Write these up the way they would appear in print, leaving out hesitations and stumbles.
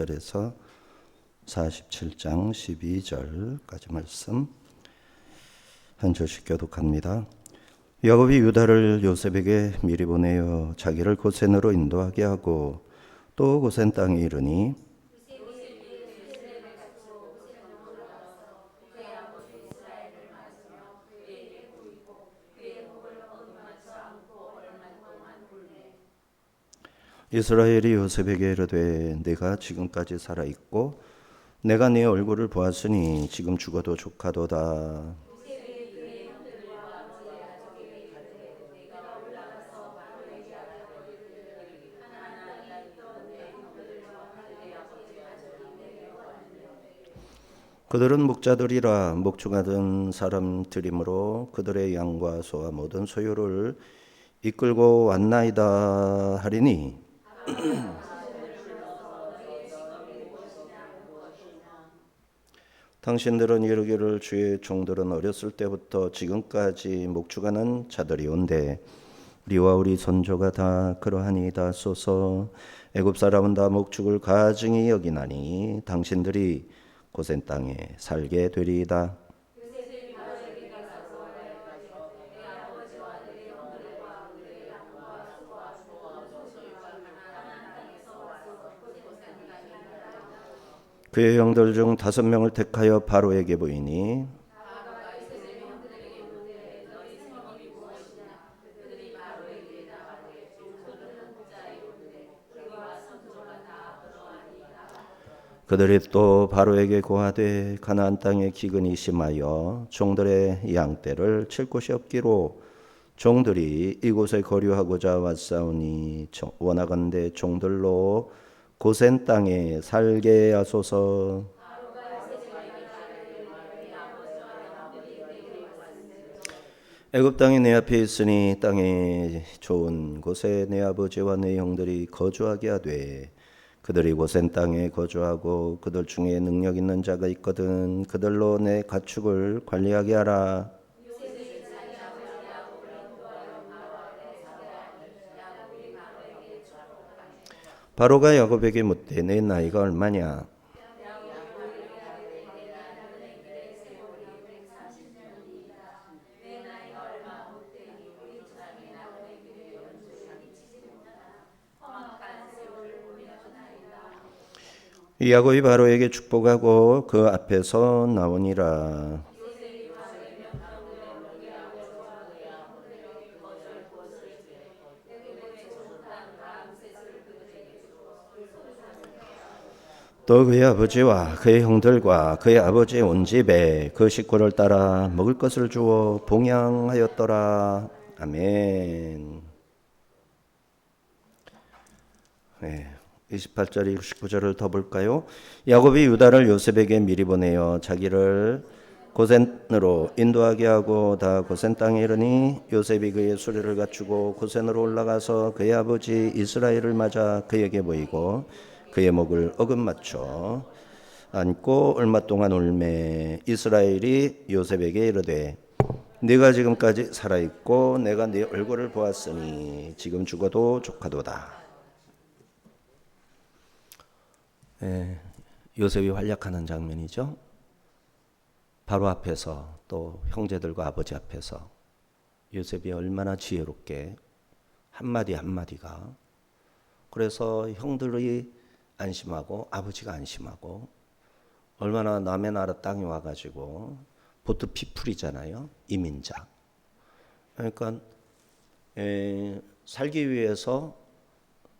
절에서 47장 12절까지 말씀 한 절씩 교독합니다. 야곱이 유다를 요셉에게 미리 보내어 자기를 고센으로 인도하게 하고 또 고센 땅에 이르니 이스라엘이 요셉에게 이르되 네가 지금까지 살아 있고 내가 네 얼굴을 보았으니 지금 죽어도 족하도다. 그들은 목자들이라 목축하던 사람들이므로 그들의 양과 소와 모든 소유를 이끌고 왔나이다 하리니 당신들은 이르기를 주의 종들은 어렸을 때부터 지금까지 목축하는 자들이 온데 우리와 우리 선조가 다 그러하니이다 소서. 애굽 사람은 다 목축을 가증히 여기나니 당신들이 고센 땅에 살게 되리이다. 그의 형들 중 5명을 택하여 바로에게 보이니 그들이 또 바로에게 고하되 가나안 땅에 기근이 심하여 종들의 양떼를 칠 곳이 없기로 종들이 이곳에 거류하고자 왔사오니 원하건대 종들로 고센 땅에 살게 하소서. 애굽 땅이 내 앞에 있으니 땅에 좋은 곳에 내 아버지와 내 형들이 거주하게 하되 그들이 고센 땅에 거주하고 그들 중에 능력 있는 자가 있거든 그들로 내 가축을 관리하게 하라. 바로가 야곱에게 묻되 내 나이가 얼마냐? 야곱이 바로에게 축복하고 그 앞에서 나오니라. 또 그의 아버지와 그의 형들과 그의 아버지의 온 집에 그 식구를 따라 먹을 것을 주어 봉양하였더라. 아멘. 네. 28절 29절을 더 볼까요? 야곱이 유다를 요셉에게 미리 보내어 자기를 고센으로 인도하게 하고 다 고센 땅에 이르니 요셉이 그의 수레를 갖추고 고센으로 올라가서 그의 아버지 이스라엘을 맞아 그에게 보이고 그의 목을 어긋맞춰 안고 얼마 동안 울매 이스라엘이 요셉에게 이르되 네가 지금까지 살아있고 내가 네 얼굴을 보았으니 지금 죽어도 족하도다. 요셉이 활약하는 장면이죠. 바로 앞에서 또 형제들과 아버지 앞에서 요셉이 얼마나 지혜롭게 한마디 한마디가 그래서 형들이 안심하고 아버지가 안심하고 얼마나 남의 나라 땅에 와가지고 보트 피플이잖아요. 이민자. 그러니까 살기 위해서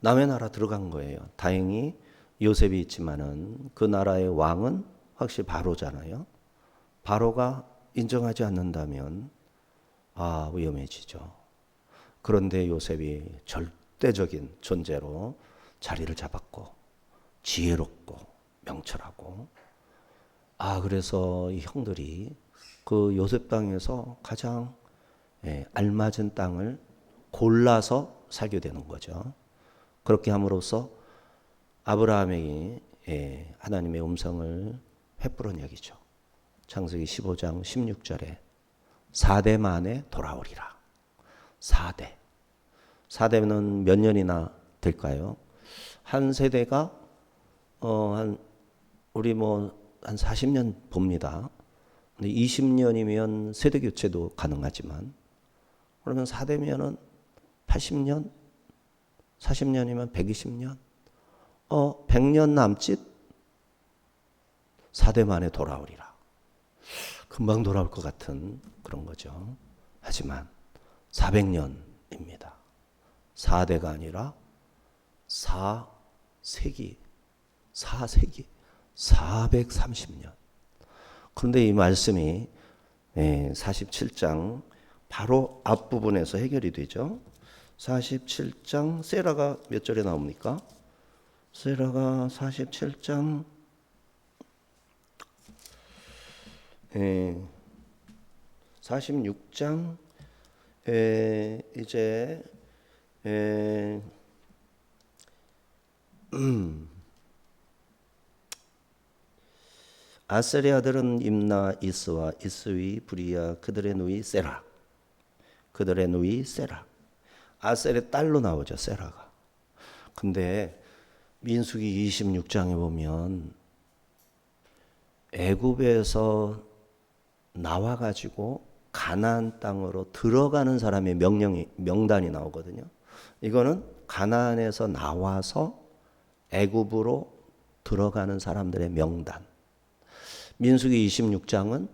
남의 나라 들어간 거예요. 다행히 요셉이 있지만은 그 나라의 왕은 확실히 바로잖아요. 바로가 인정하지 않는다면 위험해지죠. 그런데 요셉이 절대적인 존재로 자리를 잡았고 지혜롭고 명철하고 그래서 이 형들이 그 요셉 땅에서 가장 알맞은 땅을 골라서 살게 되는 거죠. 그렇게 함으로써 아브라함에게 하나님의 음성을 횃불은 여기죠. 창세기 15장 16절에 4대 만에 돌아오리라. 4대. 4대는 몇 년이나 될까요? 한 세대가 우리 한 40년 봅니다. 근데 20년이면 세대 교체도 가능하지만, 그러면 4대면은 80년, 40년이면 120년, 100년 남짓 4대 만에 돌아오리라. 금방 돌아올 것 같은 그런 거죠. 하지만 400년입니다. 4대가 아니라 4세기, 430년. 그런데 이 말씀이 47장 바로 앞부분에서 해결이 되죠. 47장 세라가 몇 절에 나옵니까? 세라가 47장 46장 이제 아셀의 아들은 임나 이스와 이스위 브리야 그들의 누이 세라. 그들의 누이 세라. 아셀의 딸로 나오죠, 세라가. 근데 민수기 26장에 보면 애굽에서 나와 가지고 가나안 땅으로 들어가는 사람의 명단이 나오거든요. 이거는 가나안에서 나와서 애굽으로 들어가는 사람들의 명단. 민수기 26장은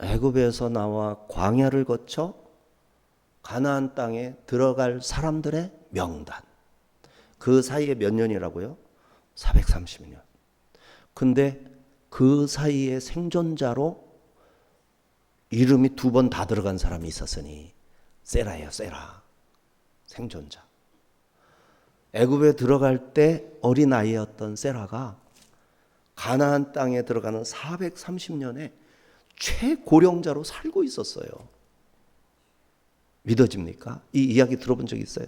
애굽에서 나와 광야를 거쳐 가나안 땅에 들어갈 사람들의 명단. 그 사이에 몇 년이라고요? 430년. 근데 그 사이에 생존자로 이름이 2번 다 들어간 사람이 있었으니 세라예요, 세라. 생존자. 애굽에 들어갈 때 어린아이였던 세라가 가나안 땅에 들어가는 430년에 최고령자로 살고 있었어요. 믿어집니까? 이 이야기 들어본 적 있어요?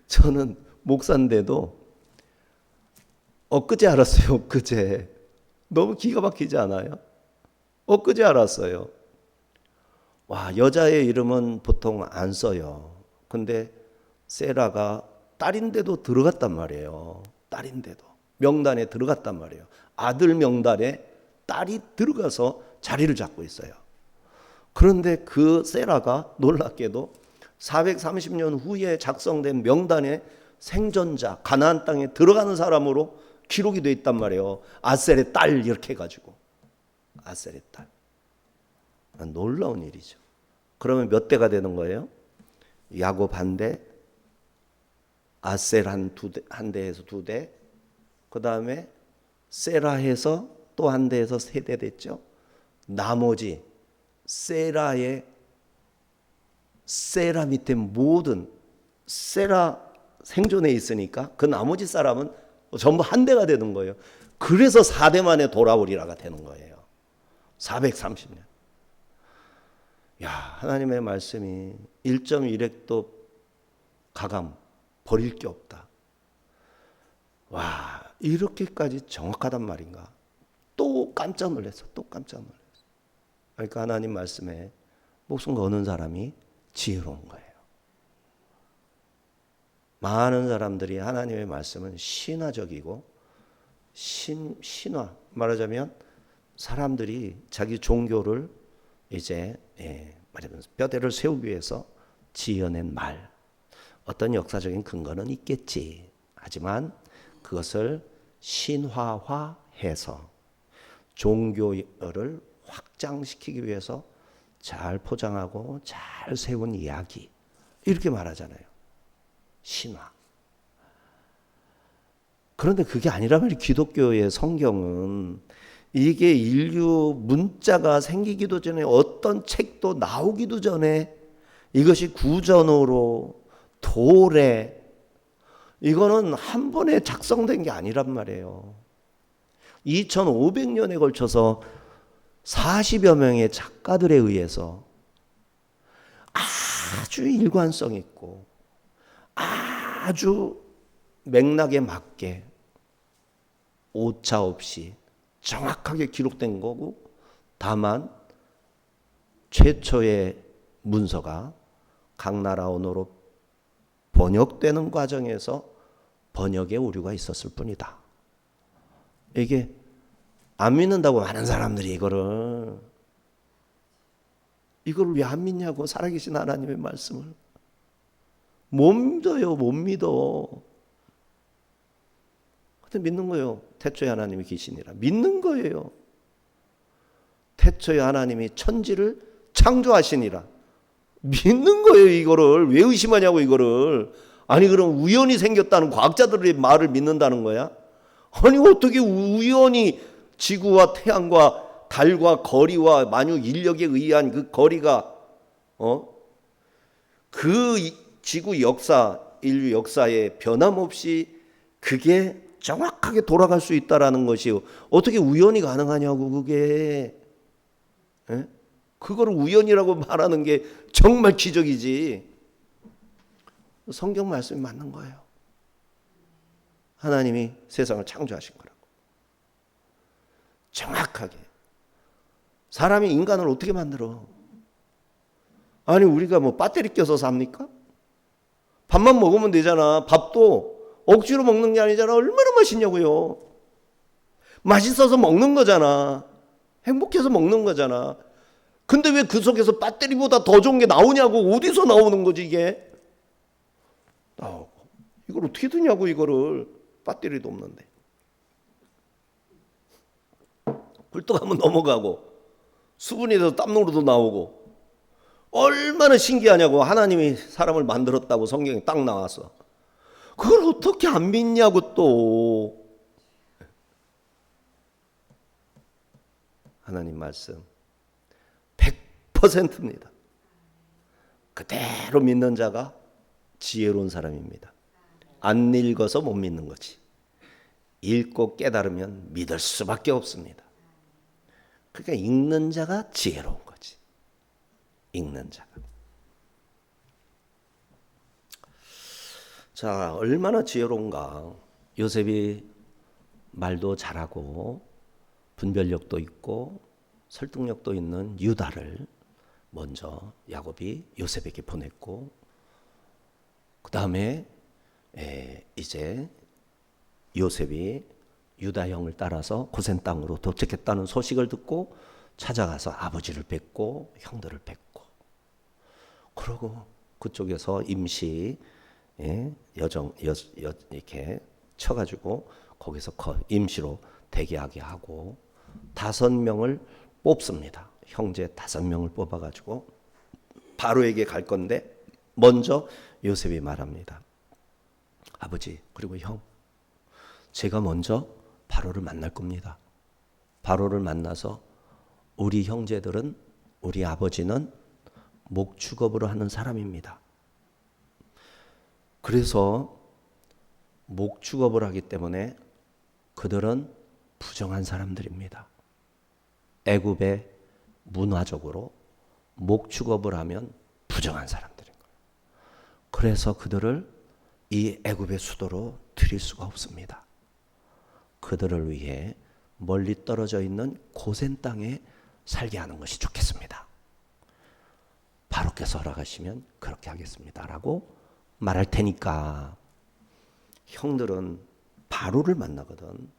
저는 목사인데도 엊그제 알았어요. 엊그제. 너무 기가 막히지 않아요? 엊그제 알았어요. 와, 여자의 이름은 보통 안 써요. 근데 세라가 딸인데도 들어갔단 말이에요. 딸인데도. 명단에 들어갔단 말이에요. 아들 명단에 딸이 들어가서 자리를 잡고 있어요. 그런데 그 세라가 놀랍게도 430년 후에 작성된 명단에 생존자, 가나안 땅에 들어가는 사람으로 기록이 되어 있단 말이에요. 아셀의 딸 이렇게 해가지고. 아셀의 딸. 놀라운 일이죠. 그러면 몇 대가 되는 거예요? 야곱 한 대, 아셀 한 대에서 2대, 그 다음에 세라해서 또 한 대에서 3대 됐죠. 나머지 세라 밑에 모든 세라 생존해 있으니까 그 나머지 사람은 전부 한 대가 되는 거예요. 그래서 4대 만에 돌아오리라가 되는 거예요. 430년. 야, 하나님의 말씀이 1.1획도 가감 버릴 게 없다. 와, 이렇게까지 정확하단 말인가? 또 깜짝 놀랐어. 또 깜짝 놀랐어. 그러니까 하나님 말씀에 목숨 거는 사람이 지혜로운 거예요. 많은 사람들이 하나님의 말씀은 신화적이고 신화 말하자면 사람들이 자기 종교를 이제 말하자면 뼈대를 세우기 위해서 지어낸 말. 어떤 역사적인 근거는 있겠지. 하지만 그것을 신화화해서 종교를 확장시키기 위해서 잘 포장하고 잘 세운 이야기. 이렇게 말하잖아요. 신화. 그런데 그게 아니라면 기독교의 성경은 이게 인류 문자가 생기기도 전에 어떤 책도 나오기도 전에 이것이 구전어로 도래 이거는 한 번에 작성된 게 아니란 말이에요. 2500년에 걸쳐서 40여 명의 작가들에 의해서 아주 일관성 있고 아주 맥락에 맞게 오차 없이 정확하게 기록된 거고, 다만 최초의 문서가 각 나라 언어로 번역되는 과정에서 번역에 오류가 있었을 뿐이다. 이게 안 믿는다고 많은 사람들이 이거를 왜 안 믿냐고, 살아계신 하나님의 말씀을. 못 믿어요. 못 믿어. 근데 믿는 거예요. 태초에 하나님이 계시니라. 믿는 거예요. 태초에 하나님이 천지를 창조하시니라. 믿는 거예요. 이거를 왜 의심하냐고, 이거를. 아니 그럼 우연히 생겼다는 과학자들의 말을 믿는다는 거야? 아니 어떻게 우연히 지구와 태양과 달과 거리와 만유 인력에 의한 그 거리가 그 지구 역사, 인류 역사에 변함없이 그게 정확하게 돌아갈 수 있다라는 것이 어떻게 우연히 가능하냐고, 그게. 예? 그거를 우연이라고 말하는 게 정말 기적이지. 성경 말씀이 맞는 거예요. 하나님이 세상을 창조하신 거라고. 정확하게. 사람이 인간을 어떻게 만들어? 아니 우리가 뭐 배터리 껴서 삽니까? 밥만 먹으면 되잖아. 밥도 억지로 먹는 게 아니잖아. 얼마나 맛있냐고요. 맛있어서 먹는 거잖아. 행복해서 먹는 거잖아. 근데 왜 그 속에서 배터리보다 더 좋은 게 나오냐고. 어디서 나오는 거지 이게? 나오고. 이걸 어떻게 드냐고, 이거를. 배터리도 없는데. 굴뚝 한번 넘어가고 수분이 돼서 땀으로도 나오고. 얼마나 신기하냐고. 하나님이 사람을 만들었다고 성경에 딱 나왔어. 그걸 어떻게 안 믿냐고 또. 하나님 말씀 100%입니다. 그대로 믿는 자가 지혜로운 사람입니다. 안 읽어서 못 믿는 거지. 읽고 깨달으면 믿을 수밖에 없습니다. 그러니까 읽는 자가 지혜로운 거지. 읽는 자가. 자, 얼마나 지혜로운가. 요셉이 말도 잘하고 분별력도 있고 설득력도 있는 유다를 먼저 야곱이 요셉에게 보냈고, 그 다음에 이제 요셉이 유다 형을 따라서 고센 땅으로 도착했다는 소식을 듣고 찾아가서 아버지를 뵙고 형들을 뵙고, 그러고 그쪽에서 임시 이렇게 쳐가지고 거기서 임시로 대기하게 하고 5명을 뽑습니다. 형제 5명을 뽑아가지고 바로에게 갈 건데, 먼저 요셉이 말합니다. 아버지, 그리고 형, 제가 먼저 바로를 만날 겁니다. 바로를 만나서 우리 형제들은, 우리 아버지는 목축업으로 하는 사람입니다. 그래서 목축업을 하기 때문에 그들은 부정한 사람들입니다. 애굽의 문화적으로 목축업을 하면 부정한 사람들인 거예요. 그래서 그들을 이 애굽의 수도로 들일 수가 없습니다. 그들을 위해 멀리 떨어져 있는 고센 땅에 살게 하는 것이 좋겠습니다. 바로께서 허락하시면 그렇게 하겠습니다. 라고 말할 테니까 형들은 바로를 만나거든.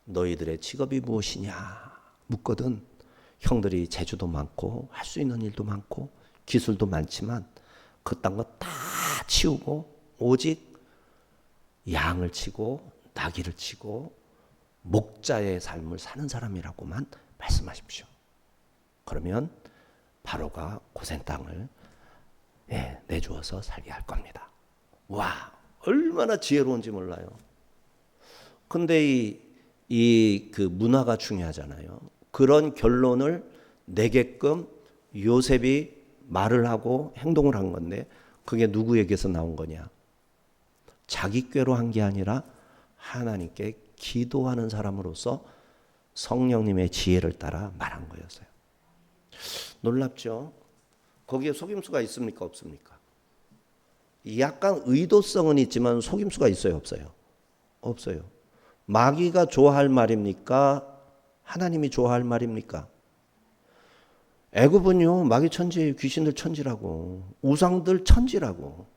너희들의 직업이 무엇이냐 묻거든. 형들이 재주도 많고 할 수 있는 일도 많고 기술도 많지만 그딴 거 다 치우고 오직 양을 치고 나귀를 치고 목자의 삶을 사는 사람이라고만 말씀하십시오. 그러면 바로가 고센 땅을 내주어서 살게 할 겁니다. 와, 얼마나 지혜로운지 몰라요. 근데 그 문화가 중요하잖아요. 그런 결론을 내게끔 요셉이 말을 하고 행동을 한 건데, 그게 누구에게서 나온 거냐? 자기 꾀로 한 게 아니라 하나님께 기도하는 사람으로서 성령님의 지혜를 따라 말한 거였어요. 놀랍죠? 거기에 속임수가 있습니까? 없습니까? 약간 의도성은 있지만 속임수가 있어요? 없어요? 없어요. 마귀가 좋아할 말입니까? 하나님이 좋아할 말입니까? 애굽은요, 마귀 천지예요. 귀신들 천지라고. 우상들 천지라고.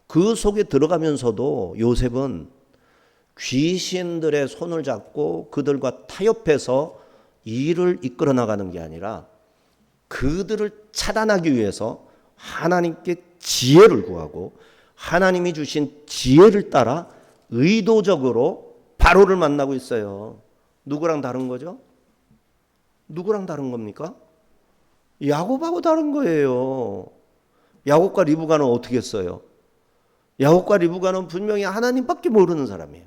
그 속에 들어가면서도 요셉은 귀신들의 손을 잡고 그들과 타협해서 일을 이끌어 나가는 게 아니라 그들을 차단하기 위해서 하나님께 지혜를 구하고 하나님이 주신 지혜를 따라 의도적으로 바로를 만나고 있어요. 누구랑 다른 거죠? 누구랑 다른 겁니까? 야곱하고 다른 거예요. 야곱과 리브가는 어떻게 했어요? 야곱과 리브가는 분명히 하나님밖에 모르는 사람이에요.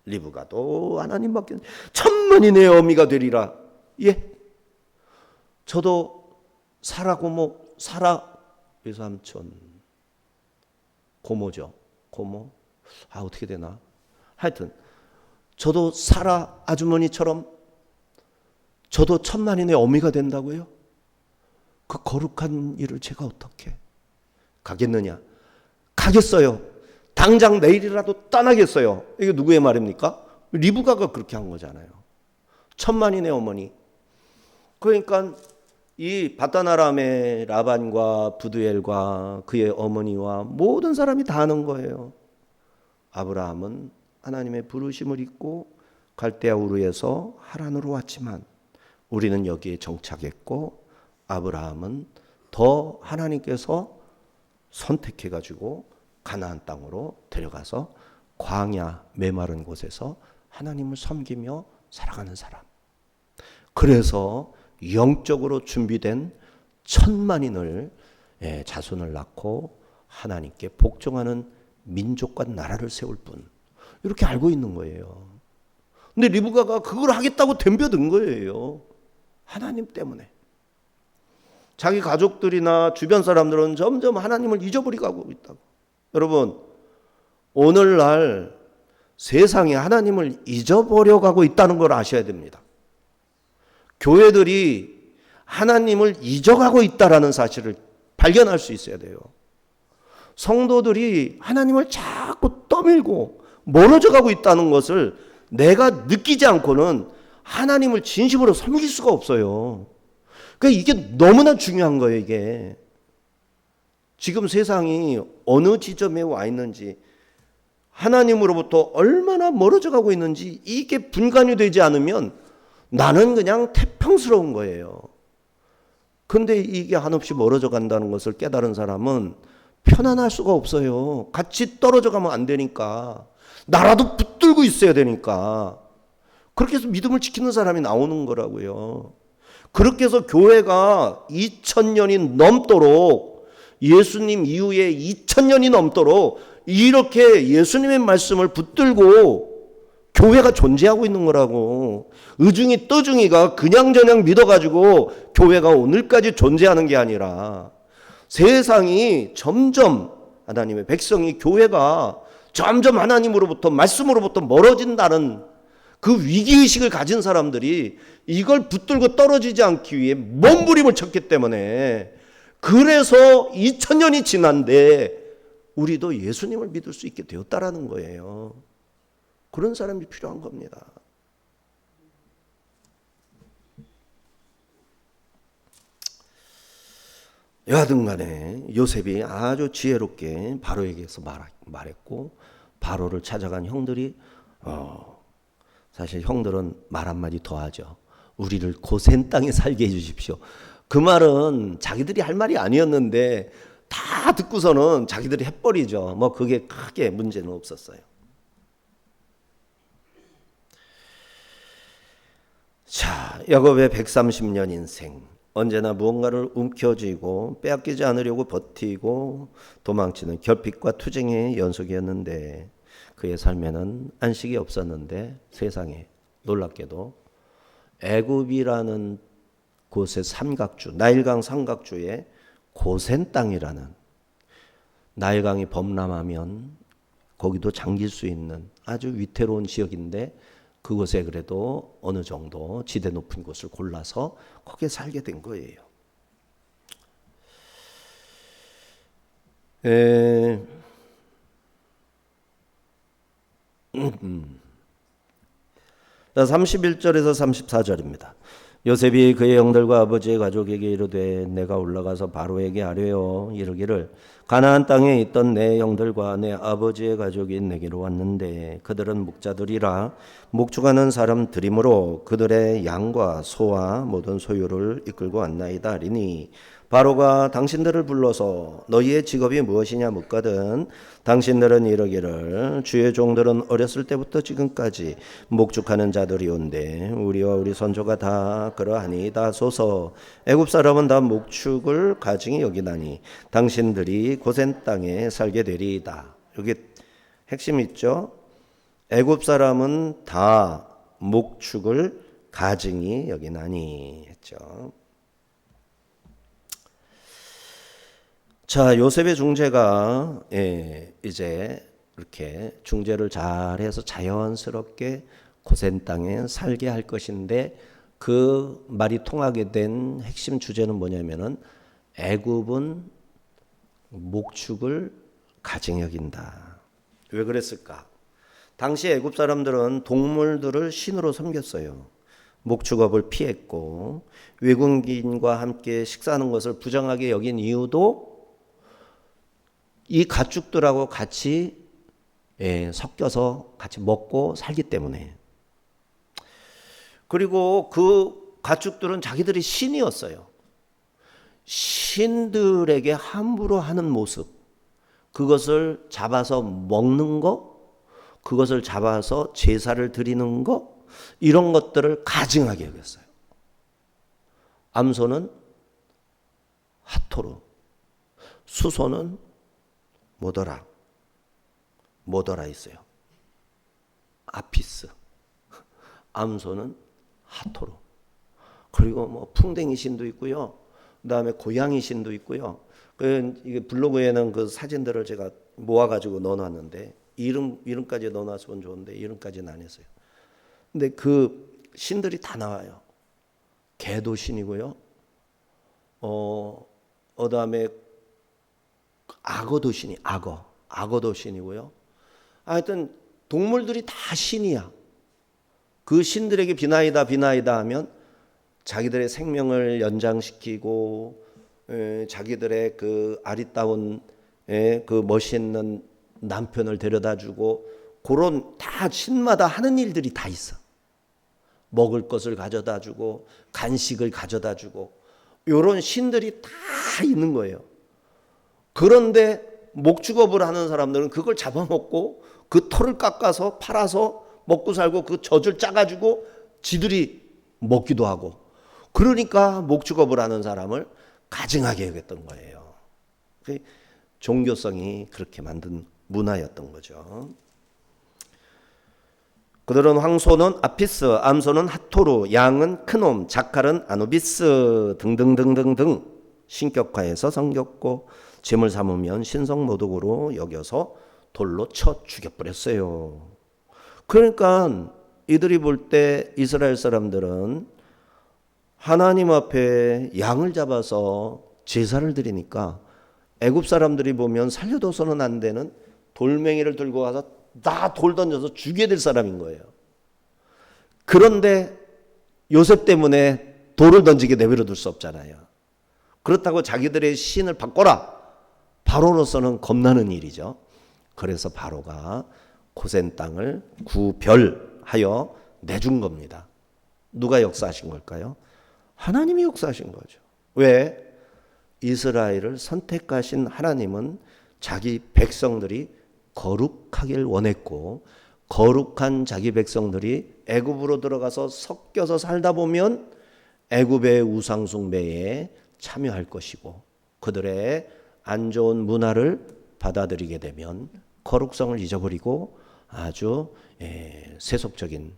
리브가도 하나님밖에, 천만이 내 어미가 되리라. 예, 저도 사라 고모, 사라 외삼촌, 고모죠. 고모. 어떻게 되나? 하여튼 저도 사라 아주머니처럼 저도 천만이 내 어미가 된다고요? 그 거룩한 일을 제가 어떻게 가겠느냐? 가겠어요. 당장 내일이라도 떠나겠어요. 이게 누구의 말입니까? 리브가가 그렇게 한 거잖아요. 천만이 내 어머니. 그러니까 이 바다나람의 라반과 부두엘과 그의 어머니와 모든 사람이 다 하는 거예요. 아브라함은 하나님의 부르심을 잊고 갈대아 우르에서 하란으로 왔지만 우리는 여기에 정착했고 아브라함은 더 하나님께서 선택해가지고 가나안 땅으로 데려가서 광야 메마른 곳에서 하나님을 섬기며 살아가는 사람. 그래서 영적으로 준비된 천만인을 자손을 낳고 하나님께 복종하는 민족과 나라를 세울 분. 이렇게 알고 있는 거예요. 근데 리브가가 그걸 하겠다고 덤벼든 거예요. 하나님 때문에. 자기 가족들이나 주변 사람들은 점점 하나님을 잊어버리고 가고 있다고. 여러분, 오늘날 세상이 하나님을 잊어버려 가고 있다는 걸 아셔야 됩니다. 교회들이 하나님을 잊어가고 있다는 사실을 발견할 수 있어야 돼요. 성도들이 하나님을 자꾸 떠밀고 멀어져 가고 있다는 것을 내가 느끼지 않고는 하나님을 진심으로 섬길 수가 없어요. 그러니까 이게 너무나 중요한 거예요. 이게 지금 세상이 어느 지점에 와 있는지, 하나님으로부터 얼마나 멀어져 가고 있는지 이게 분간이 되지 않으면 나는 그냥 태평스러운 거예요. 근데 이게 한없이 멀어져 간다는 것을 깨달은 사람은 편안할 수가 없어요. 같이 떨어져 가면 안 되니까. 나라도 붙들고 있어야 되니까. 그렇게 해서 믿음을 지키는 사람이 나오는 거라고요. 그렇게 해서 교회가 2000년이 넘도록, 예수님 이후에 2000년이 넘도록 이렇게 예수님의 말씀을 붙들고 교회가 존재하고 있는 거라고. 의중이 떠중이가 그냥저냥 믿어가지고 교회가 오늘까지 존재하는 게 아니라 세상이 점점, 하나님의 백성이, 교회가 점점 하나님으로부터, 말씀으로부터 멀어진다는 그 위기의식을 가진 사람들이 이걸 붙들고 떨어지지 않기 위해 몸부림을 쳤기 때문에, 그래서 2000년이 지난데 우리도 예수님을 믿을 수 있게 되었다라는 거예요. 그런 사람이 필요한 겁니다. 여하튼 간에 요셉이 아주 지혜롭게 바로에게서 말했고, 바로를 찾아간 형들이 사실 형들은 말 한마디 더 하죠. 우리를 고센 땅에 살게 해주십시오. 그 말은 자기들이 할 말이 아니었는데 다 듣고서는 자기들이 해버리죠. 뭐 그게 크게 문제는 없었어요. 자, 야곱의 130년 인생. 언제나 무언가를 움켜쥐고 빼앗기지 않으려고 버티고 도망치는 결핍과 투쟁의 연속이었는데, 그의 삶에는 안식이 없었는데 세상에 놀랍게도 애굽이라는 곳의 삼각주, 나일강 삼각주의 고센 땅이라는, 나일강이 범람하면 거기도 잠길 수 있는 아주 위태로운 지역인데, 그곳에 그래도 어느 정도 지대 높은 곳을 골라서 거기에 살게 된 거예요. 31절에서 34절입니다. 요셉이 그의 형들과 아버지의 가족에게 이르되 내가 올라가서 바로에게 아뢰어 이르기를 가나안 땅에 있던 내 형들과 내 아버지의 가족이 내게로 왔는데 그들은 목자들이라 목축하는 사람들이므로 그들의 양과 소와 모든 소유를 이끌고 왔나이다 하리니 바로가 당신들을 불러서 너희의 직업이 무엇이냐 묻거든 당신들은 이르기를 주의 종들은 어렸을 때부터 지금까지 목축하는 자들이온데 우리와 우리 선조가 다 그러하니이다 소서 애굽 사람은 다 목축을 가증히 여기나니 당신들이 고센 땅에 살게 되리이다. 여기 핵심 있죠. 애굽 사람은 다 목축을 가증히 여기나니 했죠. 자, 요셉의 중재가 이제 이렇게 중재를 잘해서 자연스럽게 고센 땅에 살게 할 것인데 그 말이 통하게 된 핵심 주제는 뭐냐면은 애굽은 목축을 가증히 여긴다. 왜 그랬을까? 당시 애굽 사람들은 동물들을 신으로 섬겼어요. 목축업을 피했고 외국인과 함께 식사하는 것을 부정하게 여긴 이유도 이 가축들하고 같이 섞여서 같이 먹고 살기 때문에. 그리고 그 가축들은 자기들이 신이었어요. 신들에게 함부로 하는 모습, 그것을 잡아서 먹는 거, 그것을 잡아서 제사를 드리는 거, 이런 것들을 가증하게 여겼어요. 암소는 하토르, 수소는 모더라 있어요. 아피스, 암소는 하토르. 그리고 뭐 풍뎅이 신도 있고요. 그다음에 고양이 신도 있고요. 이게 블로그에는 그 사진들을 제가 모아가지고 넣어놨는데 이름까지 넣어놨으면 좋은데 이름까지는 안 했어요. 근데 그 신들이 다 나와요. 개도 신이고요. 그다음에 악어도 신이 악어도 신이고요. 하여튼 동물들이 다 신이야. 그 신들에게 비나이다 하면 자기들의 생명을 연장시키고 자기들의 그 아리따운 그 멋있는 남편을 데려다주고 그런 다 신마다 하는 일들이 다 있어. 먹을 것을 가져다주고 간식을 가져다주고 이런 신들이 다 있는 거예요. 그런데 목축업을 하는 사람들은 그걸 잡아먹고 그 털을 깎아서 팔아서 먹고 살고 그 젖을 짜가지고 지들이 먹기도 하고 그러니까 목축업을 하는 사람을 가증하게 여겼던 거예요. 종교성이 그렇게 만든 문화였던 거죠. 그들은 황소는 아피스, 암소는 하토르, 양은 크놈, 자칼은 아누비스 등등등등등 신격화해서 섬겼고 짐을 삼으면 신성모독으로 여겨서 돌로 쳐 죽여버렸어요. 그러니까 이들이 볼 때 이스라엘 사람들은 하나님 앞에 양을 잡아서 제사를 드리니까 애굽 사람들이 보면 살려둬서는 안 되는 돌멩이를 들고 가서 다 돌 던져서 죽여야 될 사람인 거예요. 그런데 요셉 때문에 돌을 던지게 내버려 둘 수 없잖아요. 그렇다고 자기들의 신을 바꿔라. 바로로서는 겁나는 일이죠. 그래서 바로가 고센 땅을 구별하여 내준 겁니다. 누가 역사하신 걸까요? 하나님이 역사하신 거죠. 왜? 이스라엘을 선택하신 하나님은 자기 백성들이 거룩하길 원했고 거룩한 자기 백성들이 애굽으로 들어가서 섞여서 살다 보면 애굽의 우상 숭배에 참여할 것이고 그들의 안 좋은 문화를 받아들이게 되면 거룩성을 잊어버리고 아주 세속적인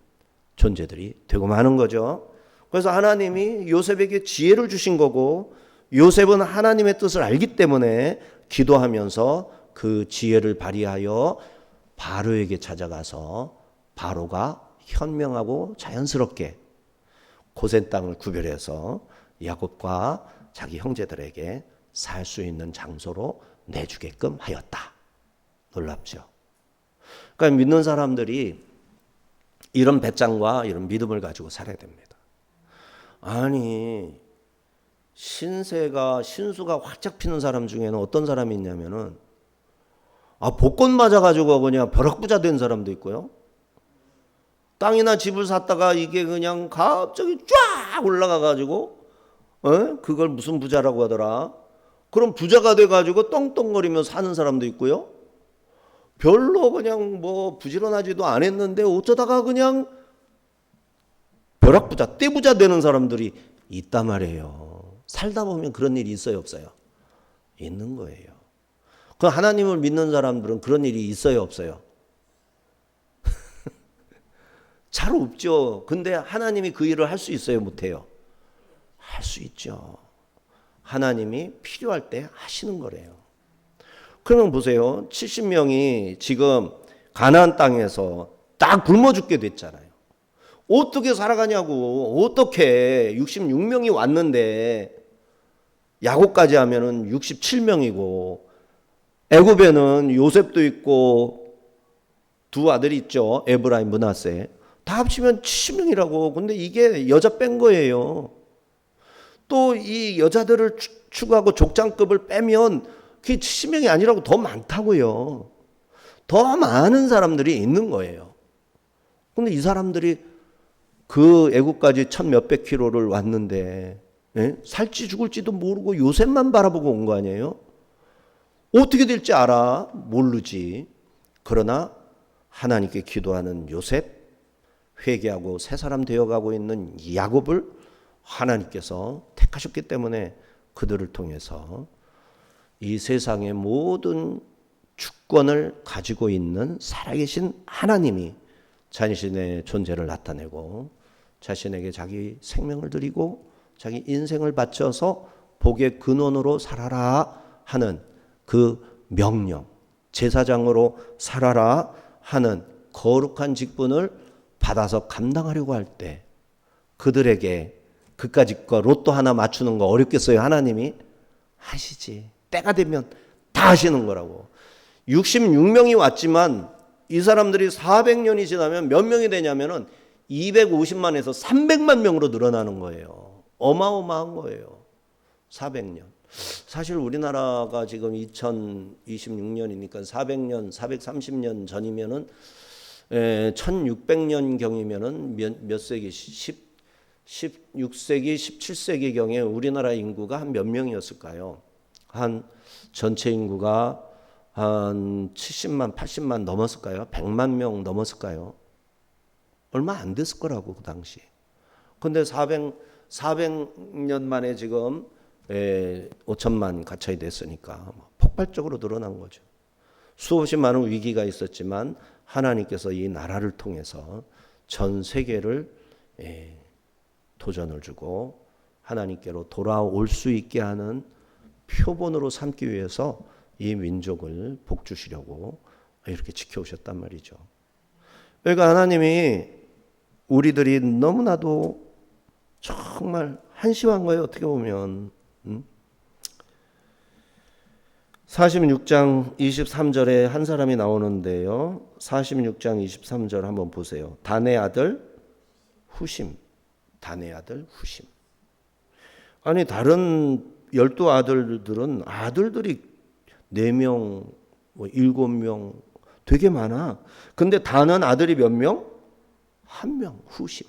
존재들이 되고 마는 거죠. 그래서 하나님이 요셉에게 지혜를 주신 거고 요셉은 하나님의 뜻을 알기 때문에 기도하면서 그 지혜를 발휘하여 바로에게 찾아가서 바로가 현명하고 자연스럽게 고센 땅을 구별해서 야곱과 자기 형제들에게 살 수 있는 장소로 내주게끔 하였다. 놀랍죠. 그러니까 믿는 사람들이 이런 배짱과 이런 믿음을 가지고 살아야 됩니다. 아니 신수가 활짝 피는 사람 중에는 어떤 사람이 있냐면은 복권 맞아가지고 그냥 벼락부자 된 사람도 있고요. 땅이나 집을 샀다가 이게 그냥 갑자기 쫙 올라가가지고 그걸 무슨 부자라고 하더라. 그럼 부자가 돼가지고 떵떵거리며 사는 사람도 있고요. 별로 그냥 뭐 부지런하지도 않았는데 어쩌다가 그냥 벼락부자, 떼부자 되는 사람들이 있단 말이에요. 살다 보면 그런 일이 있어요, 없어요? 있는 거예요. 그 하나님을 믿는 사람들은 그런 일이 있어요, 없어요? 잘 없죠. 근데 하나님이 그 일을 할 수 있어요, 못해요? 할 수 있죠. 하나님이 필요할 때 하시는 거래요. 그러면 보세요. 70명이 지금 가나안 땅에서 딱 굶어 죽게 됐잖아요. 어떻게 살아가냐고. 어떻게 66명이 왔는데 야곱까지 하면은 67명이고 애굽에는 요셉도 있고 두 아들이 있죠. 에브라임, 므낫세. 다 합치면 70명이라고. 근데 이게 여자 뺀 거예요. 또 이 여자들을 추구하고 족장급을 빼면 그게 70명이 아니라고 더 많다고요. 더 많은 사람들이 있는 거예요. 근데 이 사람들이 그 애국까지 1000몇백 킬로를 왔는데 살지 죽을지도 모르고 요셉만 바라보고 온 거 아니에요? 어떻게 될지 알아? 모르지. 그러나 하나님께 기도하는 요셉, 회개하고 새 사람 되어가고 있는 야곱을 하나님께서 택하셨기 때문에 그들을 통해서 이 세상의 모든 주권을 가지고 있는 살아계신 하나님이 자신의 존재를 나타내고 자신에게 자기 생명을 드리고 자기 인생을 바쳐서 복의 근원으로 살아라 하는 그 명령, 제사장으로 살아라 하는 거룩한 직분을 받아서 감당하려고 할 때 그들에게 그까짓 거 로또 하나 맞추는 거 어렵겠어요? 하나님이 하시지. 때가 되면 다 하시는 거라고. 66명이 왔지만 이 사람들이 400년이 지나면 몇 명이 되냐면은 250만에서 300만 명으로 늘어나는 거예요. 어마어마한 거예요. 400년. 사실 우리나라가 지금 2026년이니까 400년, 430년 전이면은 1600년 경이면은 몇 세기? 16세기, 17세기 경에 우리나라 인구가 한 몇 명이었을까요? 한 전체 인구가 한 70만, 80만 넘었을까요? 100만 명 넘었을까요? 얼마 안 됐을 거라고 그 당시. 근데 400년 만에 지금 5천만 가까이 됐으니까 폭발적으로 늘어난 거죠. 수없이 많은 위기가 있었지만 하나님께서 이 나라를 통해서 전 세계를 도전을 주고 하나님께로 돌아올 수 있게 하는 표본으로 삼기 위해서 이 민족을 복주시려고 이렇게 지켜오셨단 말이죠. 그러니까 하나님이 우리들이 너무나도 정말 한심한 거예요. 어떻게 보면 46장 23절에 한 사람이 나오는데요. 46장 23절 한번 보세요. 단의 아들 후심. 단의 아들 후심. 아니 다른 12아들들은 아들들이 4명, 7명 되게 많아. 근데 단은 아들이 몇 명? 1명, 후심.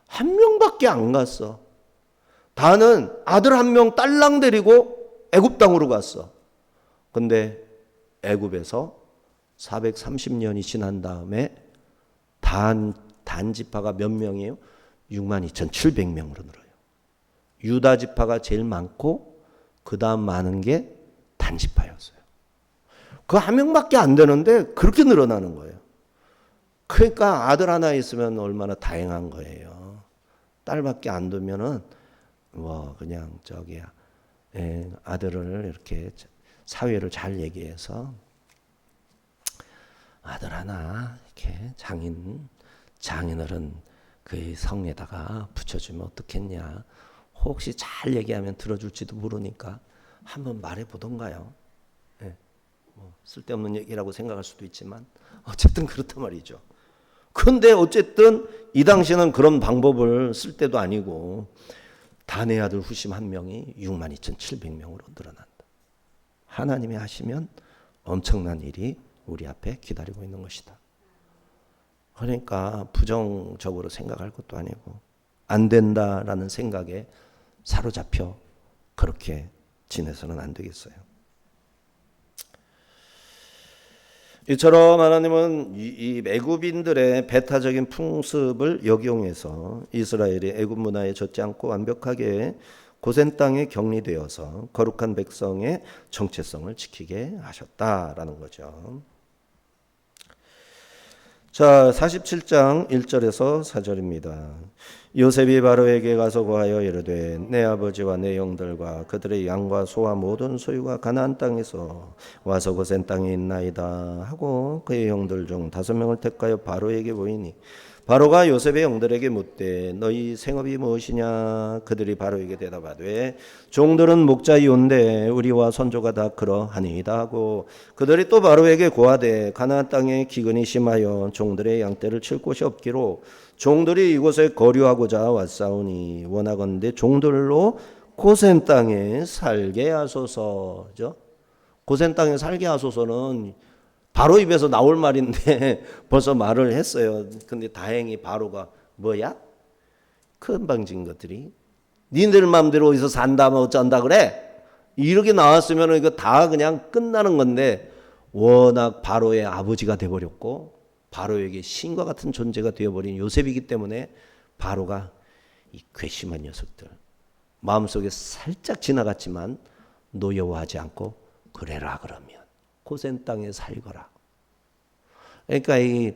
1명밖에 안 갔어. 단은 아들 1명 딸랑 데리고 애굽 땅으로 갔어. 근데 애굽에서 430년이 지난 다음에 단 지파가 몇 명이에요? 62,700명으로 늘어요. 유다 지파가 제일 많고 그 다음 많은 게 단 지파였어요. 그 1명밖에 안 되는데 그렇게 늘어나는 거예요. 그러니까 아들 하나 있으면 얼마나 다행한 거예요. 딸밖에 안 두면은 그냥 아들을 이렇게 사회를 잘 얘기해서 아들 하나 이렇게 장인어른 그 성에다가 붙여주면 어떻겠냐. 혹시 잘 얘기하면 들어줄지도 모르니까 한번 말해 보던가요. 쓸데없는 얘기라고 생각할 수도 있지만 어쨌든 그렇단 말이죠. 그런데 어쨌든 이 당시는 그런 방법을 쓸 때도 아니고 다네 아들 후심 한 명이 62,700명으로 늘어난다. 하나님이 하시면 엄청난 일이 우리 앞에 기다리고 있는 것이다. 그러니까 부정적으로 생각할 것도 아니고 안 된다라는 생각에 사로잡혀 그렇게 지내서는 안 되겠어요. 이처럼 하나님은 이 애굽인들의 배타적인 풍습을 역용해서 이스라엘이 애굽 문화에 젖지 않고 완벽하게 고센 땅에 격리되어서 거룩한 백성의 정체성을 지키게 하셨다라는 거죠. 자, 47장 1절에서 4절입니다. 요셉이 바로에게 가서 고하여 이르되 내 아버지와 내 형들과 그들의 양과 소와 모든 소유가 가나안 땅에서 와서 고센 땅에 있나이다 하고 그의 형들 중 5명을 택하여 바로에게 보이니 바로가 요셉의 형들에게 묻되 너희 생업이 무엇이냐 그들이 바로에게 대답하되 종들은 목자이온데 우리와 선조가 다 그러하니이다 하고 그들이 또 바로에게 고하되 가나안 땅에 기근이 심하여 종들의 양떼를 칠 곳이 없기로 종들이 이곳에 거류하고자 왔사오니 원하건대 종들로 고센 땅에 살게 하소서. 고센 땅에 살게 하소서는 바로 입에서 나올 말인데 벌써 말을 했어요. 근데 다행히 바로가 뭐야? 건방진 것들이 니들 마음대로 어디서 산다면 어쩐다 그래? 이렇게 나왔으면 이거 다 그냥 끝나는 건데 워낙 바로의 아버지가 돼버렸고 바로에게 신과 같은 존재가 되어버린 요셉이기 때문에 바로가 이 괘씸한 녀석들 마음속에 살짝 지나갔지만 노여워하지 않고 그래라 그러면 고센 땅에 살거라. 그러니까 이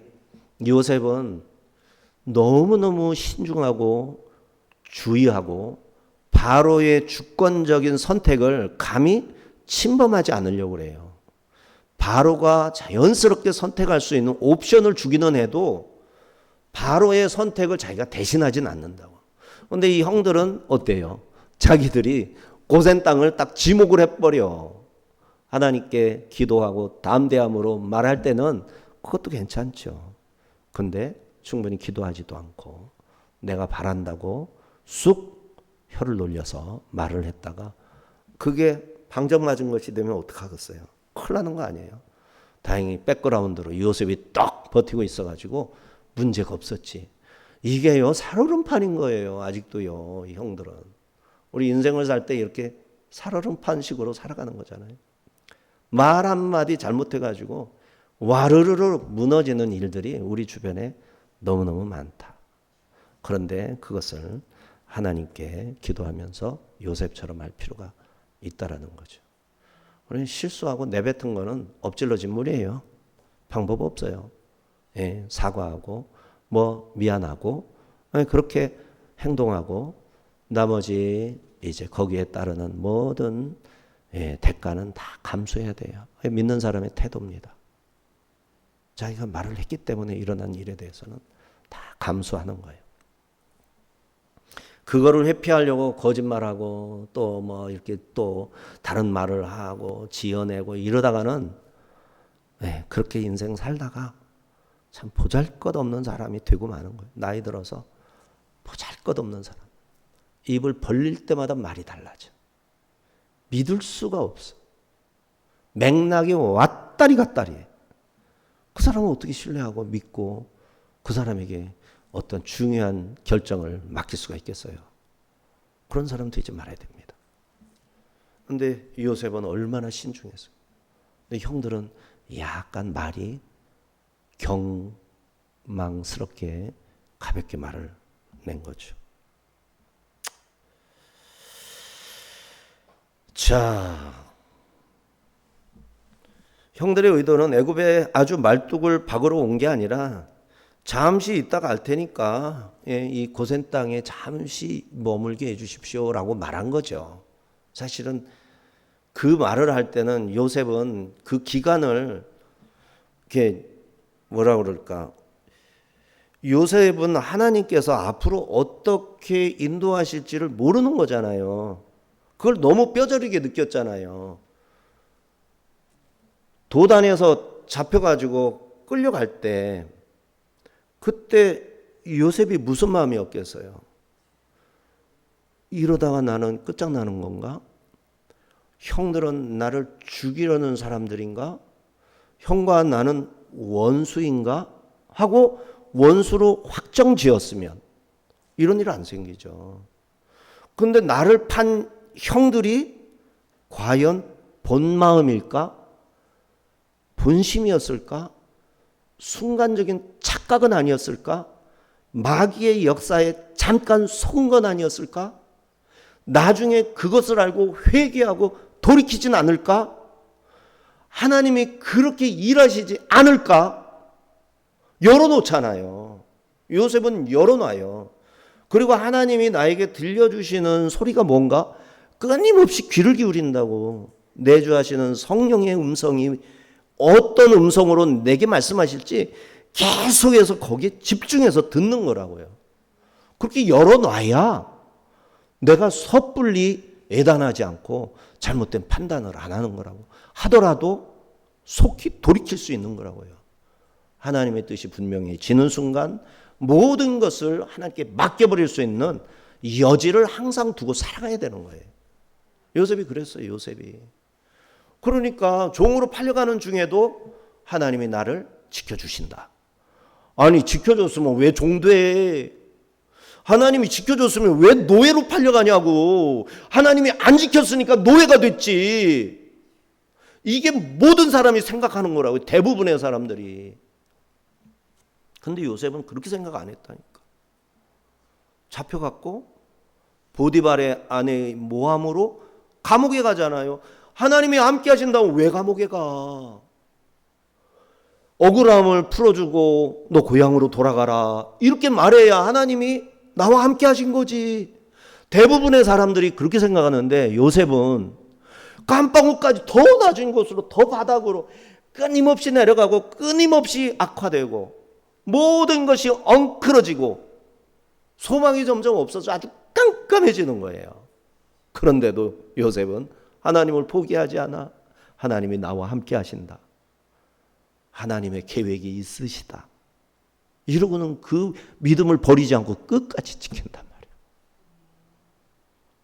요셉은 너무너무 신중하고 주의하고 바로의 주권적인 선택을 감히 침범하지 않으려고 그래요. 바로가 자연스럽게 선택할 수 있는 옵션을 주기는 해도 바로의 선택을 자기가 대신하진 않는다고. 그런데 이 형들은 어때요? 자기들이 고센 땅을 딱 지목을 해버려. 하나님께 기도하고 담대함으로 말할 때는 그것도 괜찮죠. 근데 충분히 기도하지도 않고 내가 바란다고 쑥 혀를 놀려서 말을 했다가 그게 방정 맞은 것이 되면 어떡하겠어요? 큰일 나는 거 아니에요. 다행히 백그라운드로 요셉이 딱 버티고 있어가지고 문제가 없었지. 이게요 살얼음판인 거예요. 아직도요 이 형들은. 우리 인생을 살 때 이렇게 살얼음판식으로 살아가는 거잖아요. 말 한마디 잘못해가지고 와르르르 무너지는 일들이 우리 주변에 너무너무 많다. 그런데 그것을 하나님께 기도하면서 요셉처럼 할 필요가 있다라는 거죠. 우리는 실수하고 내뱉은 거는 엎질러진 물이에요. 방법 없어요. 예, 사과하고 뭐 미안하고 그렇게 행동하고 나머지 이제 거기에 따르는 모든 대가는 다 감수해야 돼요. 믿는 사람의 태도입니다. 자기가 말을 했기 때문에 일어난 일에 대해서는 다 감수하는 거예요. 그거를 회피하려고 거짓말하고 또 뭐 이렇게 또 다른 말을 하고 지어내고 이러다가는 그렇게 인생 살다가 참 보잘것없는 사람이 되고 마는 거예요. 나이 들어서 보잘것없는 사람. 입을 벌릴 때마다 말이 달라져. 믿을 수가 없어. 맥락이 왔다리 갔다리 해. 그 사람은 어떻게 신뢰하고 믿고 그 사람에게 어떤 중요한 결정을 맡길 수가 있겠어요. 그런 사람 되지 말아야 됩니다. 그런데 요셉은 얼마나 신중했어요. 근데 형들은 약간 말이 경망스럽게 가볍게 말을 낸 거죠. 자, 형들의 의도는 애굽에 아주 말뚝을 박으러 온 게 아니라 잠시 있다가 갈 테니까 이 고센 땅에 잠시 머물게 해주십시오라고 말한 거죠. 사실은 그 말을 할 때는 요셉은 그 기간을 이렇게 뭐라 그럴까? 요셉은 하나님께서 앞으로 어떻게 인도하실지를 모르는 거잖아요. 그걸 너무 뼈저리게 느꼈잖아요. 도단에서 잡혀가지고 끌려갈 때 그때 요셉이 무슨 마음이었겠어요? 이러다가 나는 끝장나는 건가? 형들은 나를 죽이려는 사람들인가? 형과 나는 원수인가? 하고 원수로 확정 지었으면 이런 일 안 생기죠. 근데 나를 판 형들이 과연 본 마음일까? 본심이었을까? 순간적인 착각은 아니었을까? 마귀의 역사에 잠깐 속은 건 아니었을까? 나중에 그것을 알고 회개하고 돌이키진 않을까? 하나님이 그렇게 일하시지 않을까? 열어놓잖아요. 요셉은 열어놔요. 그리고 하나님이 나에게 들려주시는 소리가 뭔가? 끊임없이 귀를 기울인다고. 내주하시는 성령의 음성이 어떤 음성으로 내게 말씀하실지 계속해서 거기에 집중해서 듣는 거라고요. 그렇게 열어놔야 내가 섣불리 애단하지 않고 잘못된 판단을 안 하는 거라고. 하더라도 속히 돌이킬 수 있는 거라고요. 하나님의 뜻이 분명히 지는 순간 모든 것을 하나님께 맡겨버릴 수 있는 여지를 항상 두고 살아가야 되는 거예요. 요셉이 그랬어요. 요셉이. 그러니까 종으로 팔려가는 중에도 하나님이 나를 지켜주신다. 아니 지켜줬으면 왜 종돼? 하나님이 지켜줬으면 왜 노예로 팔려가냐고. 하나님이 안 지켰으니까 노예가 됐지. 이게 모든 사람이 생각하는 거라고. 대부분의 사람들이. 근데 요셉은 그렇게 생각 안 했다니까. 잡혀갔고 보디발의 아내의 모함으로 감옥에 가잖아요. 하나님이 함께 하신다고 왜 감옥에 가? 억울함을 풀어주고 너 고향으로 돌아가라 이렇게 말해야 하나님이 나와 함께 하신 거지. 대부분의 사람들이 그렇게 생각하는데 요셉은 깜방울까지 더 낮은 곳으로 더 바닥으로 끊임없이 내려가고 끊임없이 악화되고 모든 것이 엉클어지고 소망이 점점 없어져 아주 깜깜해지는 거예요. 그런데도 요셉은 하나님을 포기하지 않아. 하나님이 나와 함께 하신다. 하나님의 계획이 있으시다. 이러고는 그 믿음을 버리지 않고 끝까지 지킨단 말이에요.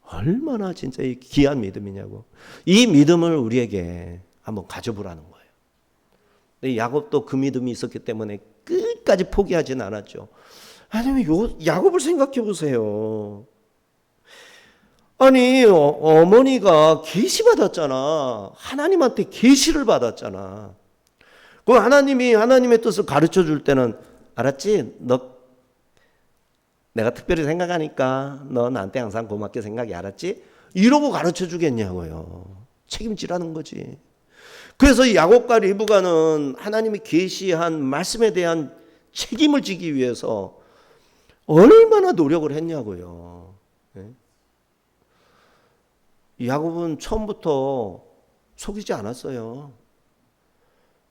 얼마나 진짜 귀한 믿음이냐고. 이 믿음을 우리에게 한번 가져보라는 거예요. 근데 야곱도 그 믿음이 있었기 때문에 끝까지 포기하진 않았죠. 아니 야곱을 생각해 보세요. 아니 어머니가 계시 받았잖아. 하나님한테 계시를 받았잖아. 그 하나님이 하나님의 뜻을 가르쳐 줄 때는 알았지? 너 내가 특별히 생각하니까 너 나한테 항상 고맙게 생각해. 알았지? 이러고 가르쳐 주겠냐고요. 책임지라는 거지. 그래서 야곱과 리브가는 하나님이 계시한 말씀에 대한 책임을 지기 위해서 얼마나 노력을 했냐고요. 야곱은 처음부터 속이지 않았어요.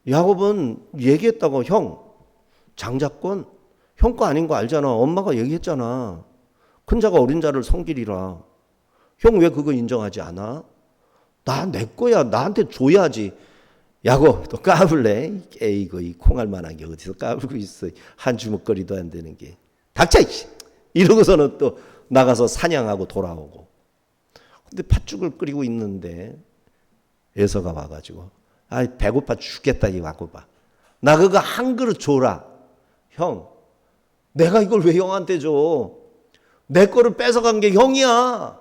야곱은 얘기했다고. 형 장자권 형 거 아닌 거 알잖아. 엄마가 얘기했잖아. 큰 자가 어린 자를 섬기리라. 형 왜 그거 인정하지 않아? 나 내 거야. 나한테 줘야지. 야곱 또 까불래. 에이고 이 콩알만한 게 어디서 까불고 있어. 한 주먹거리도 안 되는 게. 닥쳐 이러고서는 또 나가서 사냥하고 돌아오고. 근데 팥죽을 끓이고 있는데 에서가 와가지고 배고파 죽겠다 이 야곱아. 나 그거 한 그릇 줘라. 형 내가 이걸 왜 형한테 줘? 내 거를 뺏어간 게 형이야.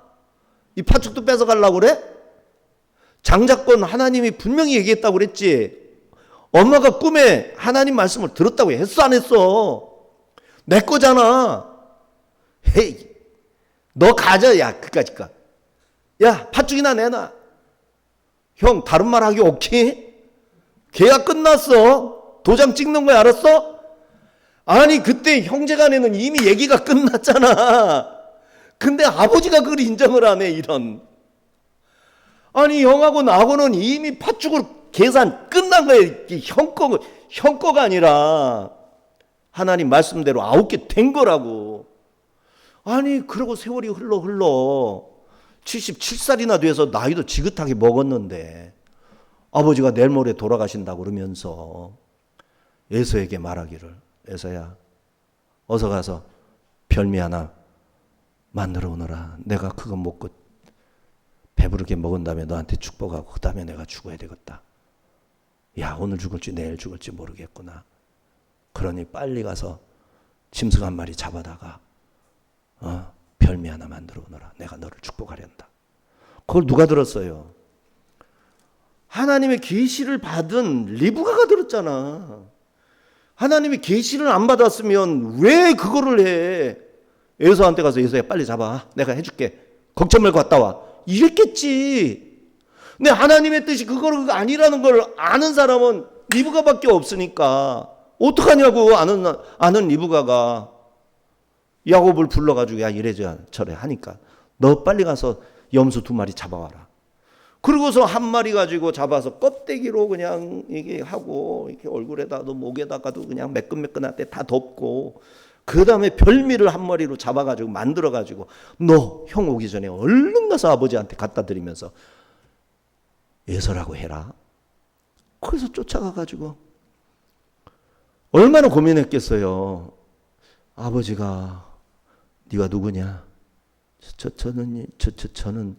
이 팥죽도 뺏어가려고 그래? 장자권 하나님이 분명히 얘기했다고 그랬지. 엄마가 꿈에 하나님 말씀을 들었다고 했어 안 했어? 내 거잖아. 헤이 너 가져. 야 그까짓 거. 야 팥죽이나 내놔. 형 다른 말 하기 오케이? 계약 끝났어. 도장 찍는 거야. 알았어? 아니 그때 형제간에는 이미 얘기가 끝났잖아. 근데 아버지가 그걸 인정을 안 해. 이런. 아니 형하고 나하고는 이미 팥죽으로 계산 끝난 거예요. 형 거가 아니라 하나님 말씀대로 9개 된 거라고. 아니 그러고 세월이 흘러 77살이나 돼서 나이도 지긋하게 먹었는데 아버지가 내일 모레 돌아가신다고 그러면서 에서에게 말하기를 에서야 어서 가서 별미 하나 만들어 오너라. 내가 그거 먹고 배부르게 먹은 다음에 너한테 축복하고 그 다음에 내가 죽어야 되겠다. 야, 오늘 죽을지 내일 죽을지 모르겠구나. 그러니 빨리 가서 짐승 한 마리 잡아다가 별미 하나 만들어 오너라. 내가 너를 축복하련다. 그걸 누가 들었어요? 하나님의 계시를 받은 리브가가 들었잖아. 하나님이 계시를 안 받았으면 왜 그거를 해? 에서한테 가서 에서야 빨리 잡아. 내가 해줄게. 걱정 말고 갔다 와. 이랬겠지. 근데 하나님의 뜻이 그거가 아니라는 걸 아는 사람은 리브가밖에 없으니까 어떡하냐고. 아는 리브가가 야곱을 불러가지고 야 이래저래 하니까 너 빨리 가서 염소 2마리 잡아와라. 그러고서 한 마리 가지고 잡아서 껍데기로 그냥 이게 하고 이렇게 얼굴에다도 목에다가도 그냥 매끈매끈한데 다 덮고 그 다음에 별미를 한 마리로 잡아가지고 만들어가지고 너 형 오기 전에 얼른 가서 아버지한테 갖다 드리면서 예서라고 해라. 그래서 쫓아가가지고 얼마나 고민했겠어요. 아버지가 네가 누구냐? 저는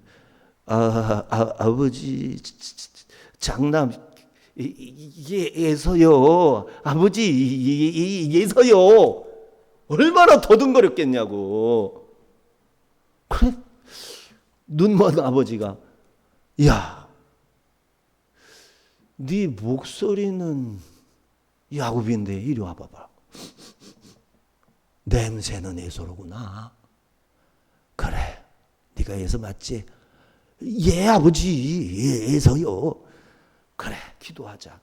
아버지 장남 예서요. 아버지 예서요. 얼마나 더듬거렸겠냐고. 그래 눈먼 아버지가 야, 네 목소리는 야곱인데 이리 와봐봐. 냄새는 에서로구나. 그래, 네가 에서 맞지? 예 아버지 에서요. 그래 기도하자.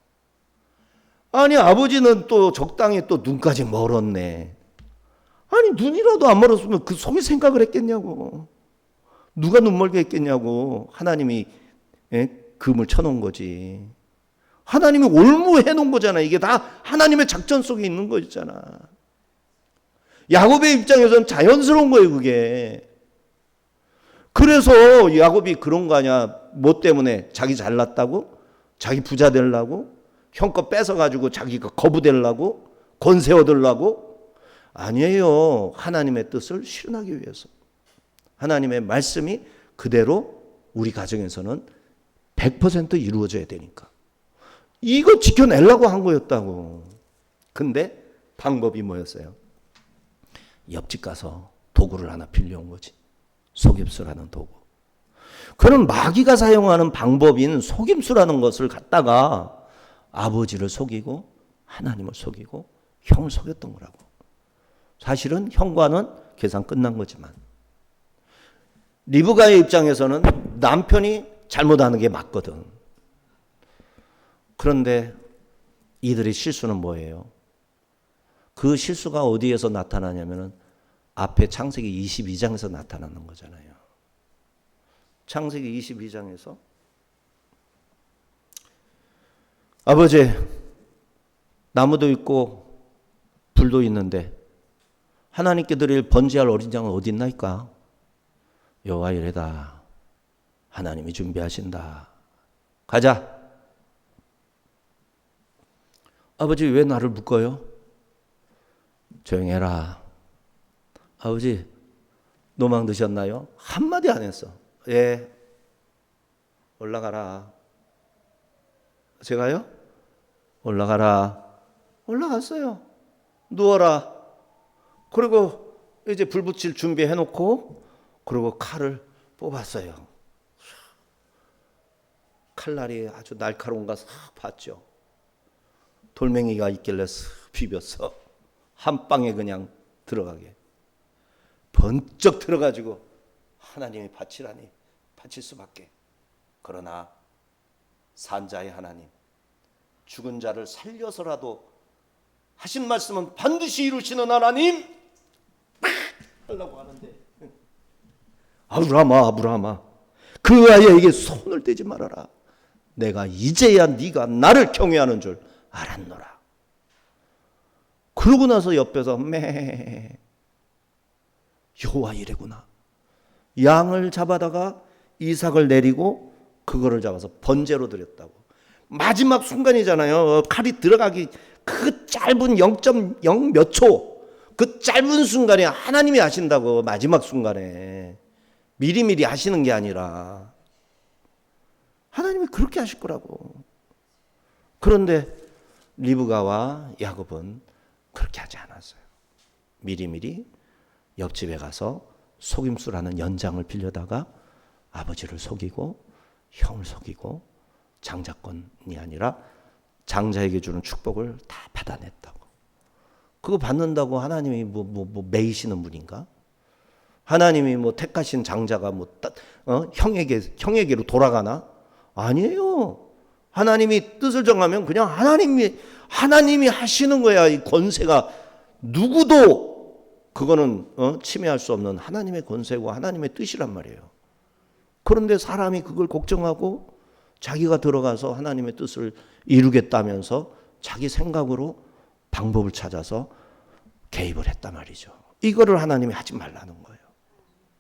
아니 아버지는 또 적당히 또 눈까지 멀었네. 아니 눈이라도 안 멀었으면 그 속에 생각을 했겠냐고. 누가 눈 멀게 했겠냐고. 하나님이 금을 쳐놓은 거지. 하나님이 올무해 놓은 거잖아. 이게 다 하나님의 작전 속에 있는 거잖아. 야곱의 입장에서는 자연스러운 거예요 그게. 그래서 야곱이 그런 거 아니야. 뭐 때문에? 자기 잘났다고? 자기 부자 되려고? 형껏 뺏어가지고 자기가 거부되려고? 권세 얻으려고? 아니에요. 하나님의 뜻을 실현하기 위해서. 하나님의 말씀이 그대로 우리 가정에서는 100% 이루어져야 되니까. 이거 지켜내려고 한 거였다고. 근데 방법이 뭐였어요? 옆집 가서 도구를 하나 빌려온 거지. 속임수라는 도구. 그는 마귀가 사용하는 방법인 속임수라는 것을 갖다가 아버지를 속이고 하나님을 속이고 형을 속였던 거라고. 사실은 형과는 계산 끝난 거지만 리브가의 입장에서는 남편이 잘못하는 게 맞거든. 그런데 이들의 실수는 뭐예요? 그 실수가 어디에서 나타나냐면은 앞에 창세기 22장에서 나타나는 거잖아요. 창세기 22장에서 아버지 나무도 있고 불도 있는데 하나님께 드릴 번제할 어린 양은 어디 있나이까? 여호와 이레다. 하나님이 준비하신다. 가자. 아버지 왜 나를 묶어요? 조용히 해라. 아버지 노망 드셨나요? 한마디 안 했어. 예. 올라가라. 제가요? 올라가라. 올라갔어요. 누워라. 그리고 이제 불 붙일 준비해 놓고 그리고 칼을 뽑았어요. 칼날이 아주 날카로운 거 싹 봤죠. 돌멩이가 있길래 싹 비볐어. 한 방에 그냥 들어가게. 번쩍 들어가지고 하나님이 바치라니 바칠 수밖에. 그러나 산자의 하나님, 죽은 자를 살려서라도 하신 말씀은 반드시 이루시는 하나님 하려고 하는데 아브라함아 그 아이에게 손을 떼지 말아라. 내가 이제야 네가 나를 경외하는 줄 알았노라. 그러고 나서 옆에서 여호와 이래구나. 양을 잡아다가 이삭을 내리고 그거를 잡아서 번제로 드렸다고. 마지막 순간이잖아요. 칼이 들어가기 그 짧은 0.0 몇 초. 그 짧은 순간에 하나님이 하신다고. 마지막 순간에 미리미리 하시는 게 아니라 하나님이 그렇게 하실 거라고. 그런데 리브가와 야곱은 그렇게 하지 않았어요. 미리미리 옆집에 가서 속임수라는 연장을 빌려다가 아버지를 속이고 형을 속이고 장자권이 아니라 장자에게 주는 축복을 다 받아냈다고. 그거 받는다고 하나님이 매이시는 분인가? 하나님이 택하신 장자가 형에게로 돌아가나? 아니에요. 하나님이 뜻을 정하면 그냥 하나님이 하시는 거야. 이 권세가 누구도 그거는 침해할 수 없는 하나님의 권세고 하나님의 뜻이란 말이에요. 그런데 사람이 그걸 걱정하고 자기가 들어가서 하나님의 뜻을 이루겠다면서 자기 생각으로 방법을 찾아서 개입을 했단 말이죠. 이거를 하나님이 하지 말라는 거예요.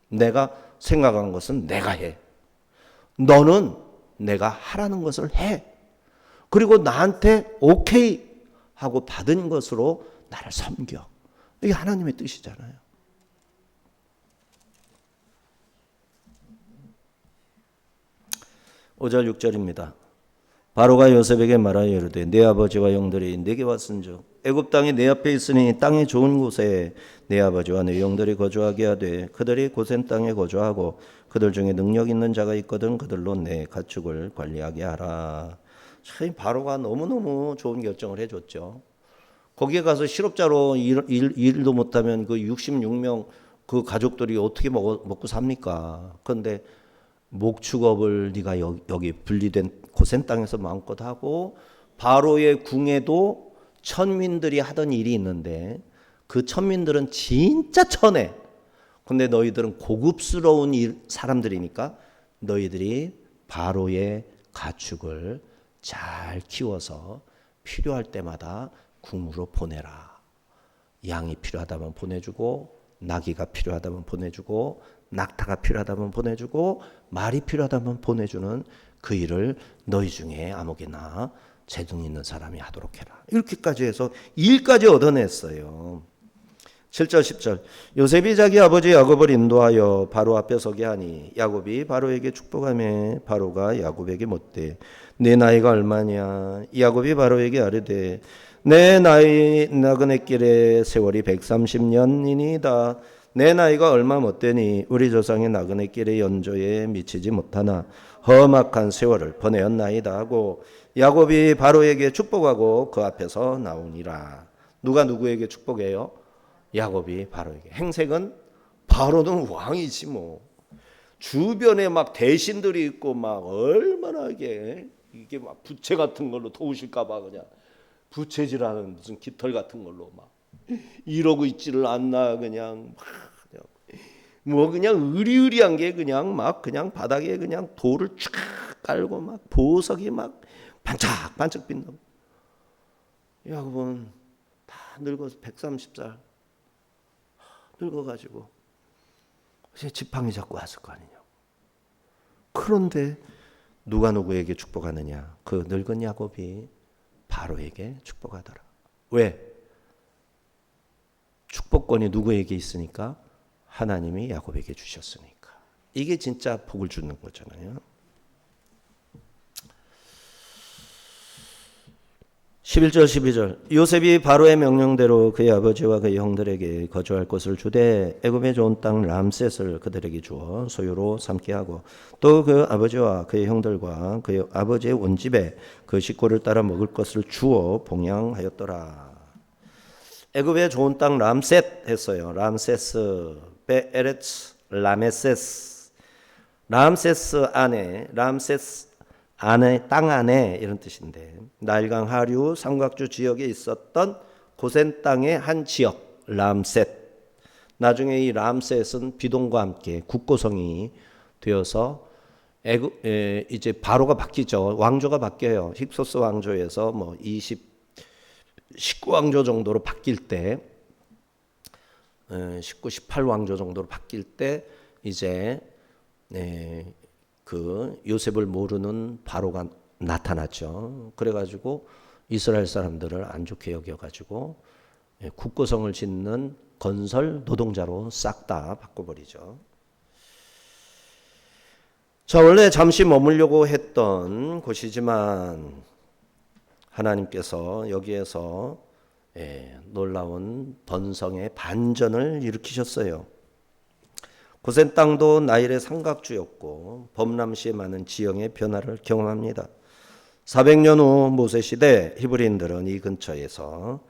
내가 생각한 것은 내가 해. 너는 내가 하라는 것을 해. 그리고 나한테 오케이 하고 받은 것으로 나를 섬겨. 이게 하나님의 뜻이잖아요. 5절 6절입니다. 바로가 요셉에게 말하여 이르되 내 아버지와 형들이 내게 왔은즉 애굽 땅이 내 앞에 있으니 땅이 좋은 곳에 내 아버지와 내 형들이 거주하게 하되 그들이 고센 땅에 거주하고 그들 중에 능력 있는 자가 있거든 그들로 내 가축을 관리하게 하라. 참 바로가 너무너무 좋은 결정을 해줬죠. 거기에 가서 실업자로 일도 못하면 그 66명 그 가족들이 어떻게 먹고 삽니까? 그런데 목축업을 네가 여기 분리된 고센 땅에서 마음껏 하고 바로의 궁에도 천민들이 하던 일이 있는데 그 천민들은 진짜 천해. 근데 너희들은 고급스러운 사람들이니까 너희들이 바로의 가축을 잘 키워서 필요할 때마다 궁으로 보내라. 양이 필요하다면 보내주고 나귀가 필요하다면 보내주고 낙타가 필요하다면 보내주고 말이 필요하다면 보내주는 그 일을 너희 중에 아무개나 재능 있는 사람이 하도록 해라. 이렇게까지 해서 일까지 얻어냈어요. 7절 10절 요셉이 자기 아버지 야곱을 인도하여 바로 앞에 서게 하니 야곱이 바로에게 축복하며 바로가 야곱에게 묻되 내 나이가 얼마냐? 야곱이 바로에게 아뢰되 내 나이 나그네 길의 세월이 130년이니이다. 내 나이가 얼마 못되니 우리 조상의 나그네 길의 연조에 미치지 못하나 험악한 세월을 보내었나이다 하고 야곱이 바로에게 축복하고 그 앞에서 나오니라. 누가 누구에게 축복해요? 야곱이 바로에게. 행색은 바로는 왕이지 뭐. 주변에 막 대신들이 있고 막 얼마나 이게 막 부채 같은 걸로 도우실까봐 그냥 부채질하는 무슨 깃털 같은 걸로 막 이러고 있지를 않나 그냥 뭐 그냥 의리의리한 게 그냥 막 그냥 바닥에 그냥 돌을 쫙 깔고 막 보석이 막 반짝반짝 빛나고. 야곱은 다 늙어서 130살 늙어가지고 이제 지팡이 잡고 왔을 거 아니냐. 그런데 누가 누구에게 축복하느냐? 그 늙은 야곱이 바로에게 축복하더라. 왜? 축복권이 누구에게 있으니까? 하나님이 야곱에게 주셨으니까. 이게 진짜 복을 주는 거잖아요. 11절 12절 요셉이 바로의 명령대로 그의 아버지와 그의 형들에게 거주할 곳을 주되 애굽의 좋은 땅 람셋을 그들에게 주어 소유로 삼게 하고 또 그 아버지와 그의 형들과 그의 아버지의 온 집에 그 식구를 따라 먹을 것을 주어 봉양하였더라. 애굽의 좋은 땅 람셋 했어요. 람세스 베에레츠 라메세스 람세스 안에 람세스 안에 땅 안에 이런 뜻인데 나일강 하류 삼각주 지역에 있었던 고센 땅의 한 지역 람셋. 나중에 이 람셋은 비동과 함께 국고성이 되어서 이제 바로가 바뀌죠. 왕조가 바뀌어요. 힉소스 왕조에서 뭐 19왕조 정도로 바뀔 때 19, 18왕조 정도로 바뀔 때 이제 그 요셉을 모르는 바로가 나타났죠. 그래가지고 이스라엘 사람들을 안 좋게 여겨가지고 국고성을 짓는 건설 노동자로 싹 다 바꿔버리죠. 자, 원래 잠시 머물려고 했던 곳이지만 하나님께서 여기에서 놀라운 번성의 반전을 일으키셨어요. 고센 땅도 나일의 삼각주였고 범람시의 많은 지형의 변화를 경험합니다. 400년 후 모세 시대 히브리인들은 이 근처에서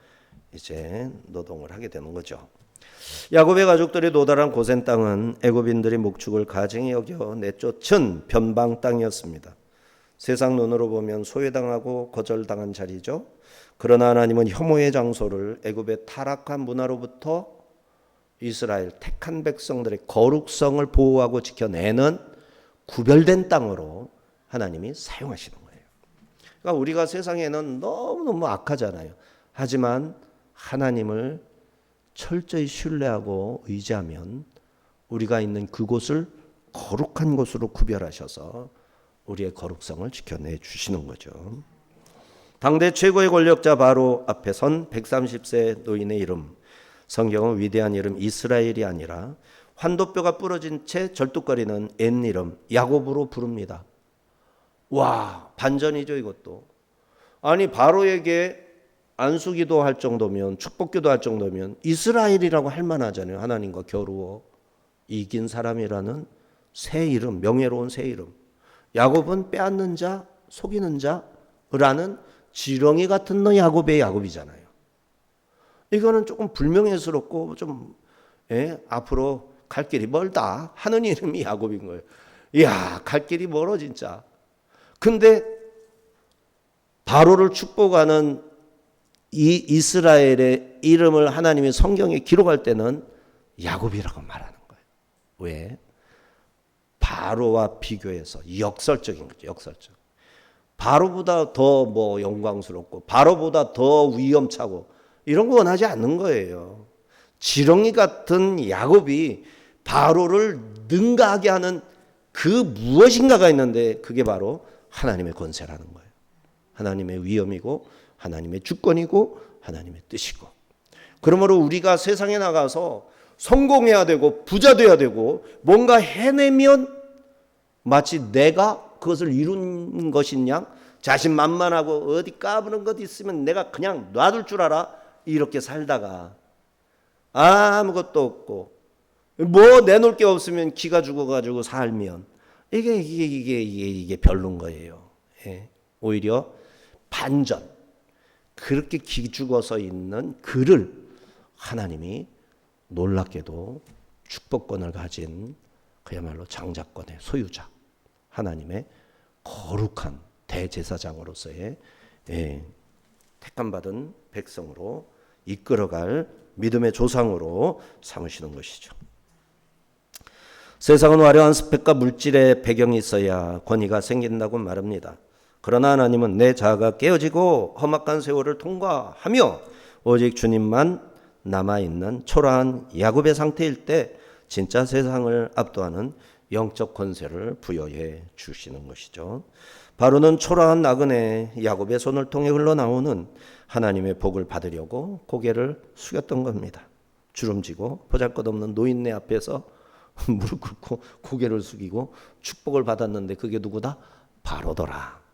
이제 노동을 하게 되는 거죠. 야곱의 가족들이 노달한 고센 땅은 애굽인들이 목축을 가증히 여겨 내쫓은 변방 땅이었습니다. 세상 눈으로 보면 소외당하고 거절당한 자리죠. 그러나 하나님은 혐오의 장소를 애굽의 타락한 문화로부터 이스라엘 택한 백성들의 거룩성을 보호하고 지켜내는 구별된 땅으로 하나님이 사용하시는 거예요. 그러니까 우리가 세상에는 너무너무 악하잖아요. 하지만 하나님을 철저히 신뢰하고 의지하면 우리가 있는 그곳을 거룩한 곳으로 구별하셔서 우리의 거룩성을 지켜내 주시는 거죠. 당대 최고의 권력자 바로 앞에 선 130세 노인의 이름, 성경은 위대한 이름 이스라엘이 아니라 환도뼈가 부러진 채 절뚝거리는 옛 이름 야곱으로 부릅니다. 와, 반전이죠 이것도. 아니 바로에게 안수기도 할 정도면 축복기도 할 정도면 이스라엘이라고 할 만하잖아요. 하나님과 겨루어 이긴 사람이라는 새 이름, 명예로운 새 이름. 야곱은 빼앗는 자, 속이는 자라는 지렁이 같은 너 야곱의 야곱이잖아요. 이거는 조금 불명예스럽고 좀 앞으로 갈 길이 멀다 하는 이름이 야곱인 거예요. 이야, 갈 길이 멀어 진짜. 근데 바로를 축복하는 이 이스라엘의 이름을 하나님이 성경에 기록할 때는 야곱이라고 말하는 거예요. 왜? 바로와 비교해서 역설적인 거죠. 역설적. 바로보다 더 영광스럽고 바로보다 더 위험차고 이런 거 원하지 않는 거예요. 지렁이 같은 야곱이 바로를 능가하게 하는 그 무엇인가가 있는데 그게 바로 하나님의 권세라는 거예요. 하나님의 위엄이고 하나님의 주권이고 하나님의 뜻이고. 그러므로 우리가 세상에 나가서 성공해야 되고 부자 돼야 되고 뭔가 해내면 마치 내가 그것을 이룬 것인 양 자신만만하고 어디 까부는 것 있으면 내가 그냥 놔둘 줄 알아 이렇게 살다가 아무것도 없고 뭐 내놓을 게 없으면 기가 죽어가지고 살면 이게 별론 거예요. 오히려 반전. 그렇게 기죽어서 있는 그를 하나님이 놀랍게도 축복권을 가진 그야말로 장자권의 소유자, 하나님의 거룩한 대제사장으로서의 택함받은 백성으로 이끌어갈 믿음의 조상으로 삼으시는 것이죠. 세상은 화려한 스펙과 물질의 배경이 있어야 권위가 생긴다고 말합니다. 그러나 하나님은 내 자아가 깨어지고 험악한 세월을 통과하며 오직 주님만 남아있는 초라한 야곱의 상태일 때 진짜 세상을 압도하는 영적 권세를 부여해 주시는 것이죠. 바로는 초라한 나그네 야곱의 손을 통해 흘러나오는 하나님의 복을 받으려고 고개를 숙였던 겁니다. 주름지고 보잘것없는 노인네 앞에서 무릎 꿇고 고개를 숙이고 축복을 받았는데 그게 누구다? 바로더라.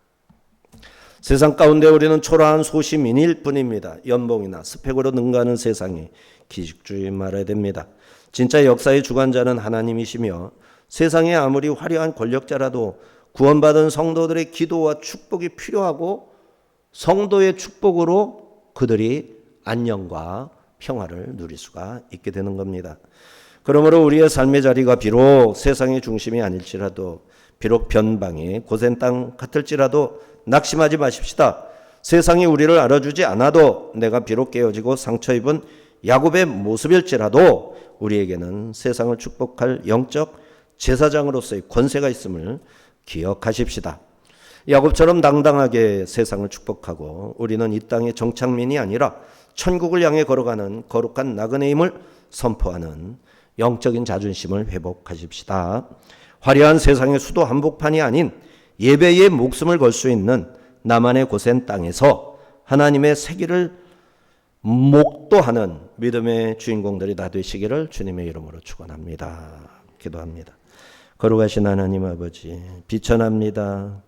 세상 가운데 우리는 초라한 소시민일 뿐입니다. 연봉이나 스펙으로 능가하는 세상에 기죽지 말아야 됩니다. 진짜 역사의 주관자는 하나님이시며 세상에 아무리 화려한 권력자라도 구원받은 성도들의 기도와 축복이 필요하고 성도의 축복으로 그들이 안녕과 평화를 누릴 수가 있게 되는 겁니다. 그러므로 우리의 삶의 자리가 비록 세상의 중심이 아닐지라도 비록 변방의 고센 땅 같을지라도 낙심하지 마십시다. 세상이 우리를 알아주지 않아도 내가 비록 깨어지고 상처 입은 야곱의 모습일지라도 우리에게는 세상을 축복할 영적 제사장으로서의 권세가 있음을 기억하십시다. 야곱처럼 당당하게 세상을 축복하고 우리는 이 땅의 정착민이 아니라 천국을 향해 걸어가는 거룩한 나그네임을 선포하는 영적인 자존심을 회복하십시다. 화려한 세상의 수도 한복판이 아닌 예배의 목숨을 걸 수 있는 나만의 고센 땅에서 하나님의 세기를 목도하는 믿음의 주인공들이 다 되시기를 주님의 이름으로 축원합니다. 기도합니다. 거룩하신 하나님 아버지, 비천합니다.